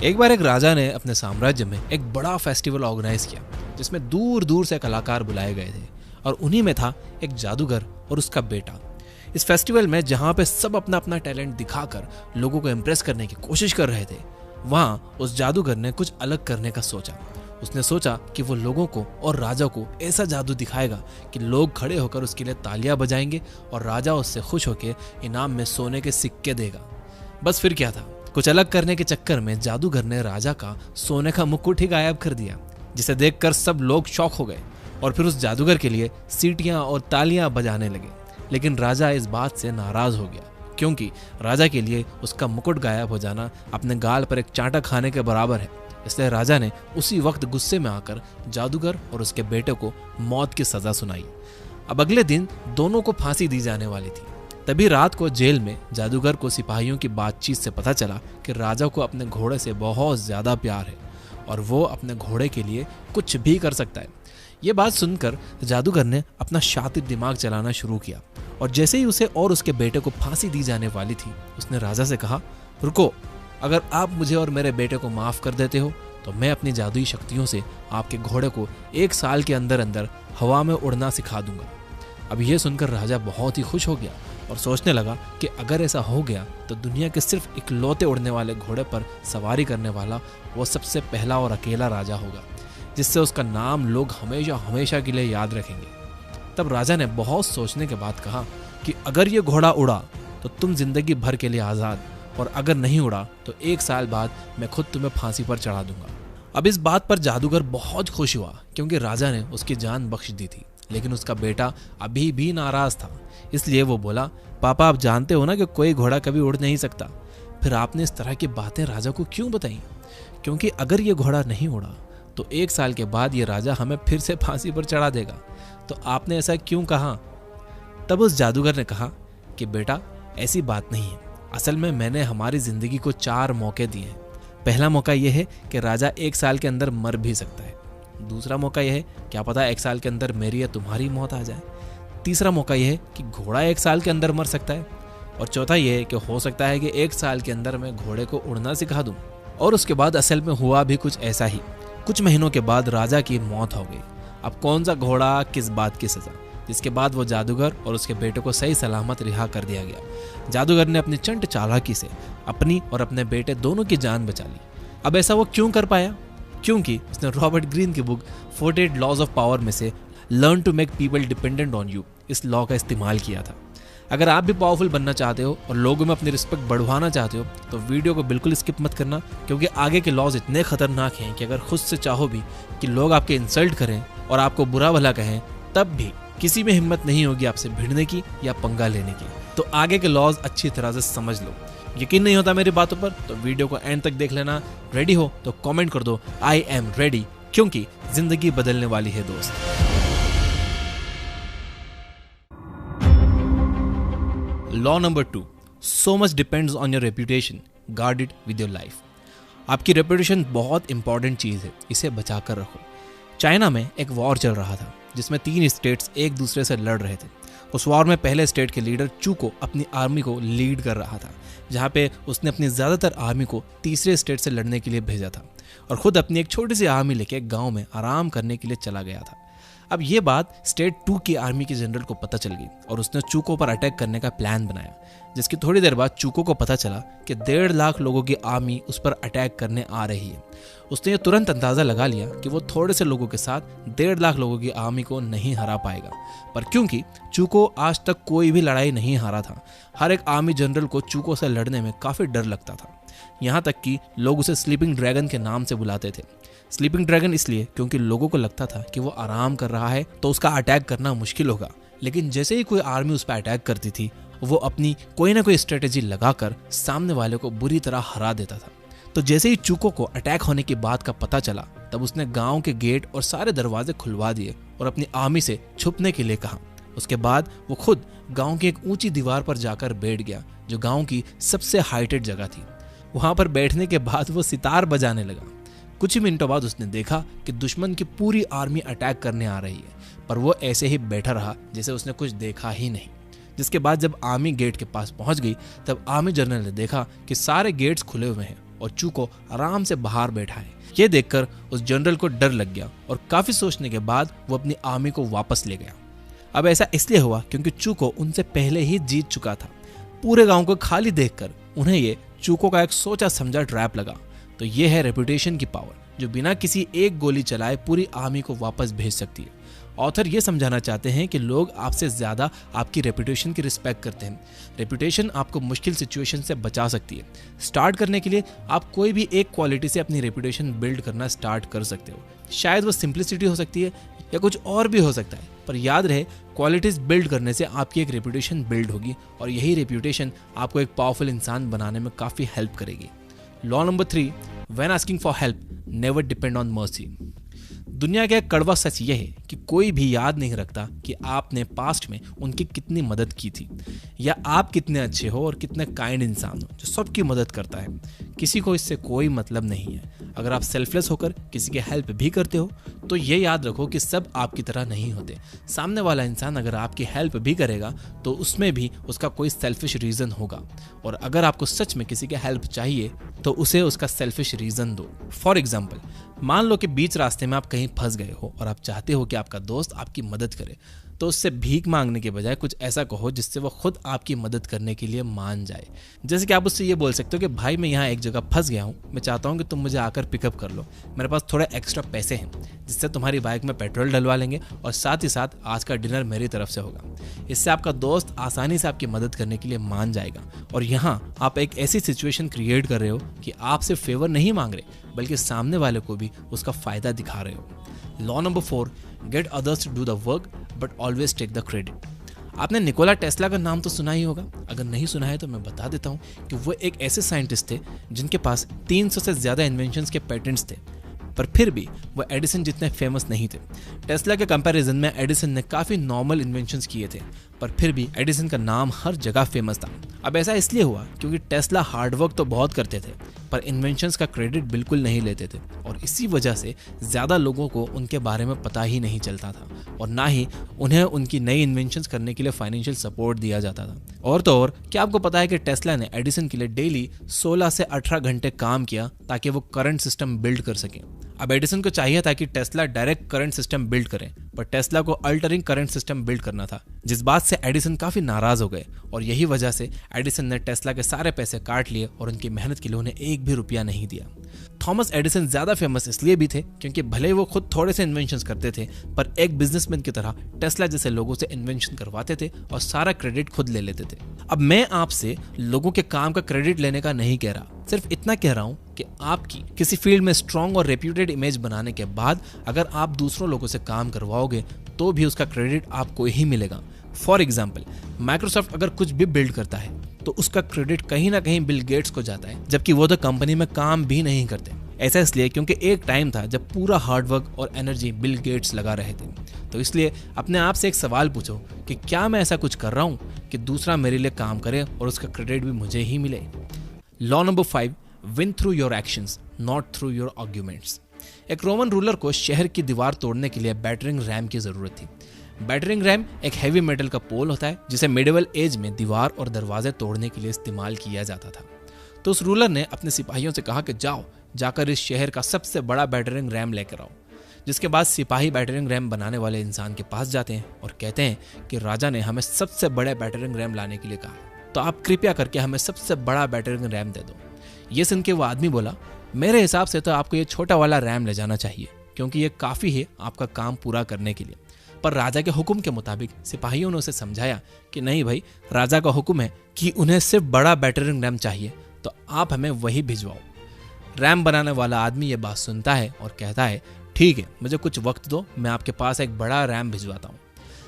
एक बार एक राजा ने अपने साम्राज्य में एक बड़ा फेस्टिवल ऑर्गेनाइज किया जिसमें दूर दूर से कलाकार बुलाए गए थे और उन्हीं में था एक जादूगर और उसका बेटा। इस फेस्टिवल में जहां पे सब अपना अपना टैलेंट दिखाकर लोगों को इम्प्रेस करने की कोशिश कर रहे थे, वहां उस जादूगर ने कुछ अलग करने का सोचा। उसने सोचा कि वो लोगों को और राजा को ऐसा जादू दिखाएगा कि लोग खड़े होकर उसके लिए तालियां बजाएंगे और राजा उससे खुश होकर इनाम में सोने के सिक्के देगा। बस फिर क्या था, कुछ अलग करने के चक्कर में जादूगर ने राजा का सोने का मुकुट ही गायब कर दिया, जिसे देखकर सब लोग शॉक हो गए और फिर उस जादूगर के लिए सीटियां और तालियां बजाने लगे। लेकिन राजा इस बात से नाराज हो गया क्योंकि राजा के लिए उसका मुकुट गायब हो जाना अपने गाल पर एक चांटा खाने के बराबर है। इसलिए राजा ने उसी वक्त गुस्से में आकर जादूगर और उसके बेटे को मौत की सजा सुनाई। अब अगले दिन दोनों को फांसी दी जाने वाली थी। तभी रात को जेल में जादूगर को सिपाहियों की बातचीत से पता चला कि राजा को अपने घोड़े से बहुत ज्यादा प्यार है और वो अपने घोड़े के लिए कुछ भी कर सकता है। ये बात सुनकर जादूगर ने अपना शातिर दिमाग चलाना शुरू किया और जैसे ही उसे और उसके बेटे को फांसी दी जाने वाली थी, उसने राजा से कहा, रुको, अगर आप मुझे और मेरे बेटे को माफ कर देते हो तो मैं अपनी जादुई शक्तियों से आपके घोड़े को 1 साल के अंदर अंदर हवा में उड़ना सिखा दूंगा। अब यह सुनकर राजा बहुत ही खुश हो गया और सोचने लगा कि अगर ऐसा हो गया तो दुनिया के सिर्फ इकलौते उड़ने वाले घोड़े पर सवारी करने वाला वो सबसे पहला और अकेला राजा होगा, जिससे उसका नाम लोग हमेशा हमेशा के लिए याद रखेंगे। तब राजा ने बहुत सोचने के बाद कहा कि अगर ये घोड़ा उड़ा तो तुम जिंदगी भर के लिए आज़ाद, और अगर नहीं उड़ा तो 1 साल बाद मैं खुद तुम्हें फांसी पर चढ़ा दूंगा। अब इस बात पर जादूगर बहुत खुश हुआ क्योंकि राजा ने उसकी जान बख्श दी थी, लेकिन उसका बेटा अभी भी नाराज था। इसलिए वो बोला, पापा आप जानते हो ना कि कोई घोड़ा कभी उड़ नहीं सकता। फिर आपने इस तरह की बातें राजा को क्यों बताई? क्योंकि अगर ये घोड़ा नहीं उड़ा तो 1 साल के बाद ये राजा हमें फिर से फांसी पर चढ़ा देगा। तो आपने ऐसा क्यों कहा? तब उस जादूगर ने कहा कि बेटा ऐसी बात नहीं है, असल में मैंने हमारी जिंदगी को 4 मौके दिए हैं। पहला मौका यह है कि राजा 1 साल के अंदर मर भी सकता है। दूसरा मौका यह है, क्या पता 1 साल के अंदर मेरी या तुम्हारी मौत आ जाए। तीसरा मौका यह है कि घोड़ा 1 साल के अंदर मर सकता है। और चौथा यह है कि हो सकता है कि 1 साल के अंदर मैं घोड़े को उड़ना सिखा दूं। और उसके बाद असल में हुआ भी कुछ ऐसा ही। कुछ महीनों के बाद राजा की मौत हो गई। अब कौन सा घोड़ा, किस बात की सजा? जिसके बाद वो जादूगर और उसके बेटे को सही सलामत रिहा कर दिया गया। जादूगर ने अपनी चंट चालाकी से अपनी और अपने बेटे दोनों की जान बचा ली। अब ऐसा वो क्यों कर पाया? क्योंकि उसने रॉबर्ट ग्रीन की बुक 48 लॉज ऑफ पावर में से learn to make people dependent on you इस लॉ का इस्तेमाल किया था। अगर आप भी पावरफुल बनना चाहते हो और लोगों में अपनी रिस्पेक्ट बढ़वाना चाहते हो तो वीडियो को बिल्कुल स्किप मत करना, क्योंकि आगे के लॉज इतने खतरनाक हैं कि अगर खुद से चाहो भी कि लोग आपके इंसल्ट करें और आपको बुरा भला कहें, तब भी किसी में हिम्मत नहीं होगी आपसे भिड़ने की या पंगा लेने की। तो आगे के लॉज अच्छी तरह से समझ लो। यकीन नहीं होता मेरी बातों पर तो वीडियो को एंड तक देख लेना। रेडी हो तो कमेंट कर दो आई एम रेडी, क्योंकि जिंदगी बदलने वाली है दोस्त। Law number 2, so much depends on your reputation, guard it with your life. आपकी रेपुटेशन बहुत इंपॉर्टेंट चीज है, इसे बचा कर रखो। चाइना में एक वॉर चल रहा था जिसमें 3 स्टेट्स एक दूसरे से लड़ रहे थे। उस वॉर में पहले स्टेट के लीडर चूको अपनी आर्मी को लीड कर रहा था, जहां पे उसने अपनी ज्यादातर आर्मी को तीसरे स्टेट से लड़ने के लिए भेजा था और खुद अपनी एक छोटी सी आर्मी लेके एक गांव में आराम करने के लिए चला गया था। अब ये बात स्टेट 2 की आर्मी के जनरल को पता चल गई और उसने चूको पर अटैक करने का प्लान बनाया, जिसकी थोड़ी देर बाद चूको को पता चला कि 1.5 लाख लोगों की आर्मी उस पर अटैक करने आ रही है। उसने ये तुरंत अंदाजा लगा लिया कि वो थोड़े से लोगों के साथ 1.5 लाख लोगों की आर्मी को नहीं हरा पाएगा। पर क्योंकि चूको आज तक कोई भी लड़ाई नहीं हारा था, हर एक आर्मी जनरल को चूको से लड़ने में काफी डर लगता था। यहाँ तक कि लोग उसे स्लीपिंग ड्रैगन के नाम से बुलाते थे। स्लीपिंग ड्रैगन इसलिए क्योंकि लोगों को लगता था कि वो आराम कर रहा है तो उसका अटैक करना मुश्किल होगा, लेकिन जैसे ही कोई आर्मी उस पर अटैक करती थी वो अपनी कोई ना कोई स्ट्रेटेजी लगाकर सामने वाले को बुरी तरह हरा देता था। तो जैसे ही चूको को अटैक होने की बात का पता चला, तब उसने गांव के गेट और सारे दरवाजे खुलवा दिए और अपनी आर्मी से छुपने के लिए कहा। उसके बाद वो खुद गांव की एक ऊंची दीवार पर जाकर बैठ गया, जो गांव की सबसे हाइटेड जगह थी। वहां पर बैठने के बाद वो सितार बजाने लगा। कुछ ही मिनटों बाद उसने देखा कि दुश्मन की पूरी आर्मी अटैक करने आ रही है, पर वो ऐसे ही बैठा रहा जैसे उसने कुछ देखा ही नहीं। जिसके बाद जब आर्मी गेट के पास पहुंच गई, तब आर्मी जनरल ने देखा कि सारे गेट्स खुले हुए हैं और चूको आराम से बाहर बैठा है। ये देखकर उस जनरल को डर लग गया और काफी सोचने के बाद वो अपनी आर्मी को वापस ले गया। अब ऐसा इसलिए हुआ क्योंकि चूको उनसे पहले ही जीत चुका था। पूरे गांव को खाली देखकर उन्हें ये चूको का एक सोचा समझा ट्रैप लगा। तो ये है रेपुटेशन की पावर, जो बिना किसी एक गोली चलाए पूरी आर्मी को वापस भेज सकती है। ऑथर ये समझाना चाहते हैं कि लोग आपसे ज्यादा आपकी रेपुटेशन की रिस्पेक्ट करते हैं। रेपुटेशन आपको मुश्किल सिचुएशन से बचा सकती है। स्टार्ट करने के लिए आप कोई भी एक क्वालिटी से अपनी रेपुटेशन बिल्ड करना स्टार्ट कर सकते हो। शायद वो सिंप्लिसिटी हो सकती है या कुछ और भी हो सकता है, पर याद रहे क्वालिटीज बिल्ड करने से आपकी एक रेपुटेशन बिल्ड होगी और यही रेपुटेशन आपको एक पावरफुल इंसान बनाने में काफी हेल्प करेगी। Law number 3, when asking for help never depend on mercy. दुनिया का एक कड़वा सच यह है कि कोई भी याद नहीं रखता कि आपने पास्ट में उनकी कितनी मदद की थी, या आप कितने अच्छे हो और कितने काइंड इंसान हो जो सबकी मदद करता है। किसी को इससे कोई मतलब नहीं है। अगर आप सेल्फलेस होकर किसी की हेल्प भी करते हो तो ये याद रखो कि सब आपकी तरह नहीं होते। सामने वाला इंसान अगर आपकी हेल्प भी करेगा तो उसमें भी उसका कोई सेल्फिश रीजन होगा, और अगर आपको सच में किसी की हेल्प चाहिए तो उसे उसका सेल्फिश रीजन दो। फॉर एग्जाम्पल, मान लो कि बीच रास्ते में आप कहीं फंस गए हो और आप चाहते हो कि आपका दोस्त आपकी मदद करे, तो उससे भीख मांगने के बजाय कुछ ऐसा कहो जिससे वो खुद आपकी मदद करने के लिए मान जाए। जैसे कि आप उससे ये बोल सकते हो कि भाई मैं यहाँ एक जगह फंस गया हूँ, मैं चाहता हूँ कि तुम मुझे आकर पिकअप कर लो, मेरे पास थोड़े एक्स्ट्रा पैसे हैं जिससे तुम्हारी बाइक में पेट्रोल डलवा लेंगे और साथ ही साथ आज का डिनर मेरी तरफ से होगा। इससे आपका दोस्त आसानी से आपकी मदद करने के लिए मान जाएगा और यहाँ आप एक ऐसी सिचुएशन क्रिएट कर रहे हो कि आप सिर्फ फेवर नहीं मांग रहे बल्कि सामने वाले को भी उसका फायदा दिखा रहे हो। Law number 4, get others to do the work but always take the credit. आपने निकोला टेस्ला का नाम तो सुना ही होगा। अगर नहीं सुना है तो मैं बता देता हूँ कि वो एक ऐसे साइंटिस्ट थे जिनके पास 300 से ज्यादा इन्वेंशंस के पेटेंट्स थे, पर फिर भी वो एडिसन जितने फेमस नहीं थे। टेस्ला के कंपैरिजन में एडिसन ने काफी नॉर्मल इन्वेंशंस किए थे, पर फिर भी एडिसन का नाम हर जगह फेमस था। अब ऐसा इसलिए हुआ क्योंकि टेस्ला हार्डवर्क तो बहुत करते थे पर इन्वेंशंस का क्रेडिट बिल्कुल नहीं लेते थे, और इसी वजह से ज्यादा लोगों को उनके बारे में पता ही नहीं चलता था और ना ही उन्हें उनकी नई इन्वेंशंस करने के लिए फाइनेंशियल सपोर्ट दिया जाता था। और तो और क्या आपको पता है कि टेस्ला ने एडिसन के लिए डेली 16 से 18 घंटे काम किया ताकि वो करंट सिस्टम बिल्ड कर सके। अब एडिसन को चाहिए था कि Tesla direct current system build करे, पर टेस्ला को अल्टरिंग करंट सिस्टम बिल्ड करना था, जिस बात से एडिसन काफी नाराज हो गए और यही वजह से एडिसन ने टेस्ला के सारे पैसे काट लिए और उनकी मेहनत के लिए उन्हें एक भी रुपया नहीं दिया। थॉमस एडिसन ज्यादा फेमस इसलिए भी थे क्योंकि भले वो खुद थोड़े से इन्वेंशंस करते थे पर एक बिजनेसमैन की तरह टेस्ला जैसे लोगों से इन्वेंशन करवाते थे और सारा क्रेडिट खुद ले लेते थे। अब मैं आपसे लोगों के काम का क्रेडिट लेने का नहीं कह रहा, सिर्फ इतना कह रहा हूं कि आपकी किसी फील्ड में स्ट्रांग और रेप्यूटेड इमेज बनाने के बाद अगर आप दूसरों लोगों से काम करवाओगे तो भी उसका क्रेडिट आपको ही मिलेगा। फॉर एग्जाम्पल, माइक्रोसॉफ्ट अगर कुछ भी बिल्ड करता है तो उसका क्रेडिट कहीं ना कहीं बिल गेट्स को जाता है, जबकि वो तो कंपनी में काम भी नहीं करते। ऐसा इसलिए क्योंकि एक टाइम था जब पूरा हार्डवर्क और एनर्जी बिल गेट्स लगा रहे थे। तो इसलिए अपने आप से एक सवाल पूछो कि क्या मैं ऐसा कुछ कर रहा हूं कि दूसरा मेरे लिए काम करे और उसका क्रेडिट भी मुझे ही मिले। Law number 5, win through your actions not through your arguments. एक रोमन रूलर को शहर की दीवार तोड़ने के लिए बैटरिंग रैम की जरूरत थी। बैटरिंग रैम एक हैवी मेटल का पोल होता है जिसे मिडिवल एज में दीवार और दरवाजे तोड़ने के लिए इस्तेमाल किया जाता था। तो उस रूलर ने अपने सिपाहियों से कहा कि जाकर इस शहर का सबसे बड़ा बैटरिंग रैम लेकर आओ। जिसके बाद सिपाही बैटरिंग रैम बनाने वाले इंसान के पास जाते हैं और कहते हैं कि राजा ने हमें सबसे बड़े बैटरिंग रैम लाने के लिए कहा, तो आप कृपया करके हमें सबसे बड़ा बैटरिंग रैम दे दो। ये सुन के वो आदमी बोला, मेरे हिसाब से तो आपको ये छोटा वाला रैम ले जाना चाहिए क्योंकि ये काफी है आपका काम पूरा करने के लिए। पर राजा के हुक्म के मुताबिक सिपाहियों ने उसे समझाया कि नहीं भाई, राजा का हुक्म है कि उन्हें सिर्फ बड़ा बैटरिंग रैम चाहिए, तो आप हमें वही भिजवाओ। रैम बनाने वाला आदमी ये बात सुनता है और कहता है, ठीक है, मुझे कुछ वक्त दो, मैं आपके पास एक बड़ा रैम भिजवाता हूँ।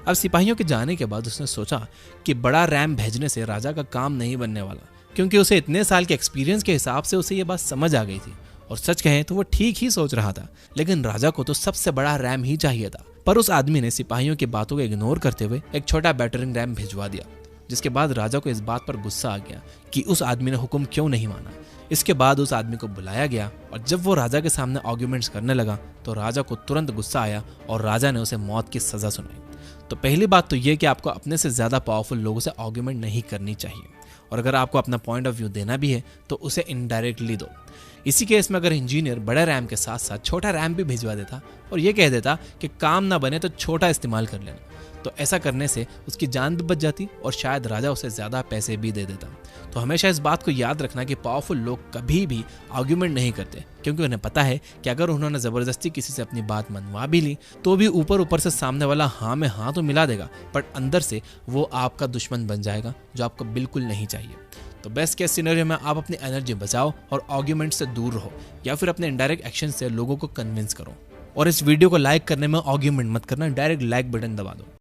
अब सिपाहियों के जाने के बाद उसने सोचा कि बड़ा रैम भेजने से राजा का काम नहीं बनने वाला, क्योंकि उसे इतने साल के एक्सपीरियंस के हिसाब से उसे ये बात समझ आ गई थी। और सच कहें तो वो ठीक ही सोच रहा था, लेकिन राजा को तो सबसे बड़ा रैम ही चाहिए था। पर उस आदमी ने सिपाहियों की बातों को इग्नोर करते हुए एक छोटा बैटरिंग रैम भिजवा दिया, जिसके बाद राजा को इस बात पर गुस्सा आ गया कि उस आदमी ने हुक्म क्यों नहीं माना। इसके बाद उस आदमी को बुलाया गया और जब वो राजा के सामने आर्ग्यूमेंट्स करने लगा तो राजा को तुरंत गुस्सा आया और राजा ने उसे मौत की सजा सुनाई। तो पहली बात तो ये कि आपको अपने से ज्यादा पावरफुल लोगों से आर्ग्यूमेंट नहीं करनी चाहिए। और अगर आपको अपना पॉइंट ऑफ व्यू देना भी है तो उसे इनडायरेक्टली दो। इसी केस में अगर इंजीनियर बड़ा रैम के साथ साथ छोटा रैम भी भिजवा देता और ये कह देता कि काम ना बने तो छोटा इस्तेमाल कर लेना, तो ऐसा करने से उसकी जान भी बच जाती और शायद राजा उसे ज़्यादा पैसे भी दे देता। तो हमेशा इस बात को याद रखना कि पावरफुल लोग कभी भी आर्ग्यूमेंट नहीं करते, क्योंकि उन्हें पता है कि अगर उन्होंने ज़बरदस्ती किसी से अपनी बात मनवा भी ली तो भी ऊपर ऊपर से सामने वाला हाँ में हाँ तो मिला देगा, बट अंदर से वो आपका दुश्मन बन जाएगा, जो आपको बिल्कुल नहीं चाहिए। तो बेस्ट केस सिनेरियो में आप अपनी एनर्जी बचाओ और आर्ग्यूमेंट से दूर रहो, या फिर अपने इनडायरेक्ट एक्शन से लोगों को कन्विंस करो। और इस वीडियो को लाइक करने में आर्ग्यूमेंट मत करना, डायरेक्ट लाइक बटन दबा दो।